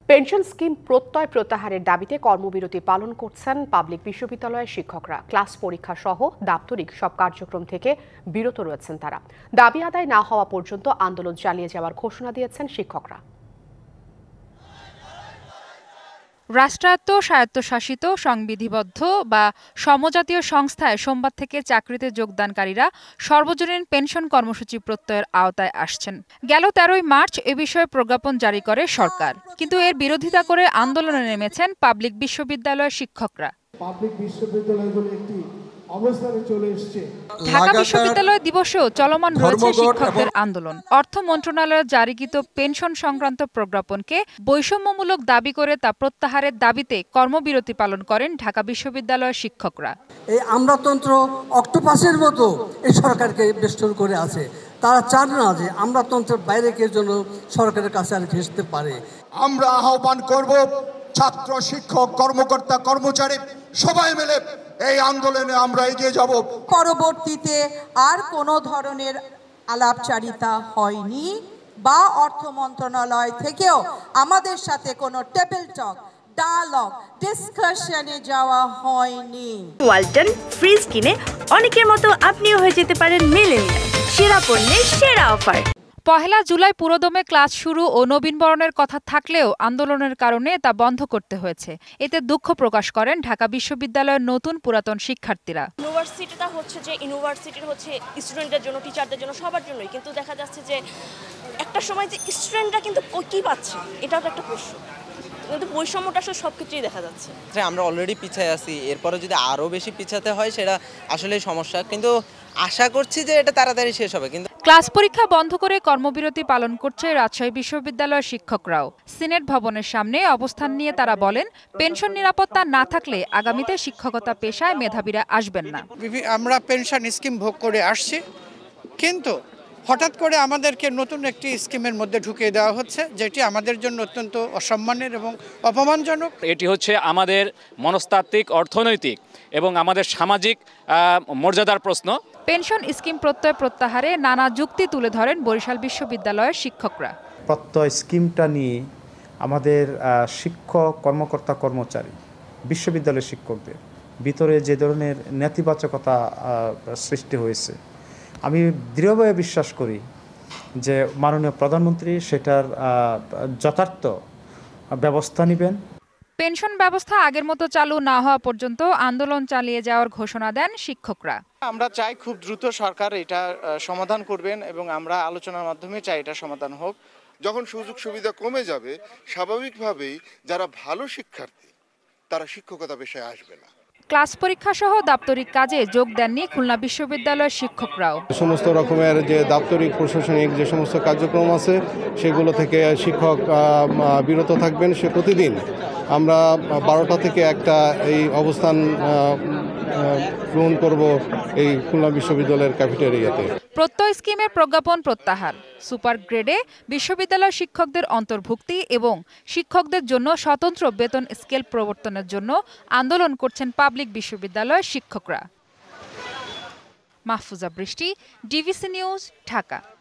Pension scheme প্রত্যয় প্রত্যাহারের দাবিতে কর্মবিরতি পালন করছেন পাবলিক বিশ্ববিদ্যালয়ের শিক্ষকরা। ক্লাস পরীক্ষা সহ দাপ্তরিক সব কার্যক্রম থেকে বিরত রয়েছেন তারা। দাবি আদায় না হওয়া পর্যন্ত আন্দোলন চালিয়ে যাওয়ার ঘোষণা দিয়েছেন শিক্ষকরা। রাষ্ট্রায়ত্ত, স্বায়ত্তশাসিত, সংবিধিবদ্ধ বা সমজাতীয় সংস্থায় সোমবার থেকে চাকরিতে যোগদানকারীরা সর্বজনীন পেনশন কর্মসূচি প্রত্যয়ের আওতায় আসছেন। গেল 13ই মার্চ এ বিষয়ে প্রজ্ঞাপন জারি করে সরকার, কিন্তু এর বিরোধিতা করে আন্দোলনে নেমেছেন পাবলিক বিশ্ববিদ্যালয়ের শিক্ষকরা। পাবলিক বিশ্ববিদ্যালয়গুলো একটি অবস্থানে চলে এসেছে। ঢাকা বিশ্ববিদ্যালয় দিবসেও চলমান রয়েছে শিক্ষকদের আন্দোলন। অর্থ মন্ত্রণালয়ের জারিকৃত পেনশন সংক্রান্ত প্রজ্ঞাপনকে বৈষম্যমূলক দাবি করে তা প্রত্যাহারের দাবিতে কর্মবিরতি পালন করেন ঢাকা বিশ্ববিদ্যালয়ের শিক্ষকরা। এই আমলাতন্ত্র অক্টোপাসের মতো এই সরকারকে বেষ্টন করে আছে। তারা চান না যে আমলাতন্ত্রের বাইরে কেউ যেন সরকারের কাছে আর ঘেঁষতে পারে। আমরা আহ্বান করব ছাত্র, শিক্ষক, কর্মকর্তা, কর্মচারী সবাই মিলে এই আন্দোলনে আমরা এগিয়ে যাব। পরবর্তীতে আর কোনো ধরনের আলাপচারিতা হয়নি বা অর্থ মন্ত্রণালয় থেকেও আমাদের সাথে কোনো টেবিল টক, ডায়ালগ, ডিসকাশনে যাওয়া হয়নি। ওয়ালটন ফ্রিজ কিনে অনেকের মতো আপনিও হয়ে যেতে পারেন মিলেনিয়াল। সেরা পণ্যের সেরা অফার। 1 জুলাই পুরোদমে ক্লাস শুরু ও নবীনবরণের কথা থাকলেও আন্দোলনের কারণে তা বন্ধ করতে হয়েছে। এতে দুঃখ প্রকাশ করেন ঢাকা বিশ্ববিদ্যালয়ের নতুন পুরাতন শিক্ষার্থীরা। ইউনিভার্সিটিটা হচ্ছে যে ইউনিভার্সিটির হচ্ছে স্টুডেন্টদের জন্য, টিচারদের জন্য, সবার জন্যই, কিন্তু দেখা যাচ্ছে যে একটা সময় যে স্টুডেন্টরা কিন্তু কি পাচ্ছে এটাও তো একটা প্রশ্ন। কিন্তু বৈষম্যটা আসলে সব ক্ষেত্রেই দেখা যাচ্ছে। আমরা অলরেডি পিছিয়ে আছি, এরপরে যদি আরও বেশি পিছাতে হয় সেটা আসলে সমস্যা, কিন্তু আশা করছি যে এটা তাড়াতাড়ি শেষ হবে। কিন্তু ক্লাস পরীক্ষা বন্ধ করে কর্মবিরতি পালন করছে রাজশাহী বিশ্ববিদ্যালয়ের শিক্ষকরাও। সিনেট ভবনের সামনে অবস্থান নিয়ে তারা বলেন, পেনশন নিরাপত্তা না থাকলে আগামীতে শিক্ষকতা পেশায় মেধাবীরা আসবেন না। আমরা পেনশন স্কিম ভোগ করে আসছি, কিন্তু হঠাৎ করে আমাদেরকে নতুন একটি স্কিমের মধ্যে ঢুকিয়ে দেওয়া হচ্ছে, যেটি আমাদের জন্য অত্যন্ত অসম্মানের এবং অপমানজনক। এটি হচ্ছে আমাদের মনস্তাত্ত্বিক, অর্থনৈতিক এবং আমাদের সামাজিক মর্যাদার প্রশ্ন। পেনশন স্কিম প্রত্যয় প্রত্যাহারে নানা যুক্তি তুলে ধরেন বরিশাল বিশ্ববিদ্যালয়ের শিক্ষকরা। প্রত্যয় স্কিমটা নিয়ে আমাদের শিক্ষক, কর্মকর্তা, কর্মচারী, বিশ্ববিদ্যালয়ের শিক্ষকদের ভিতরে যে ধরনের নেতিবাচকতা সৃষ্টি হয়েছে, আমি দৃঢ়ভাবে বিশ্বাস করি যে মাননীয় প্রধানমন্ত্রী সেটার যথার্থ ব্যবস্থা নেবেন। পেনশন ব্যবস্থা আগের মতো চালু না হওয়া পর্যন্ত আন্দোলন চালিয়ে যাওয়ার ঘোষণা দেন শিক্ষকরা। আমরা চাই খুব দ্রুত সরকার এটা সমাধান করবেন এবং আমরা আলোচনার মাধ্যমে চাই এটা সমাধান হোক। যখন সুযোগ সুবিধা কমে যাবে, স্বাভাবিকভাবেই যারা ভালো শিক্ষার্থী তারা শিক্ষকতা পেশায় আসবে না। ক্লাস পরীক্ষা সহ দাপ্তরিক কাজে যোগ দেননি খুলনা বিশ্ববিদ্যালয়ের শিক্ষকরাও। সমস্ত রকমের যে দাপ্তরিক প্রশাসনিক যে সমস্ত কার্যক্রম আছে সেগুলো থেকে শিক্ষক বিরত থাকবেন। সে প্রতিদিন আমরা 12টা থেকে 1টা এই অবস্থান গ্রহণ করব এই খুলনা বিশ্ববিদ্যালয়ের ক্যাফেটেরিয়াতে। প্রত্যয় স্কিমের প্রজ্ঞাপন প্রত্যাহার, সুপার গ্রেডে বিশ্ববিদ্যালয় শিক্ষকদের অন্তর্ভুক্তি এবং শিক্ষকদের জন্য স্বতন্ত্র বেতন স্কেল প্রবর্তনের জন্য আন্দোলন করছেন পাবলিক বিশ্ববিদ্যালয়ের শিক্ষকরা। মাহফুজা বৃষ্টি, ডিভিসি নিউজ, ঢাকা।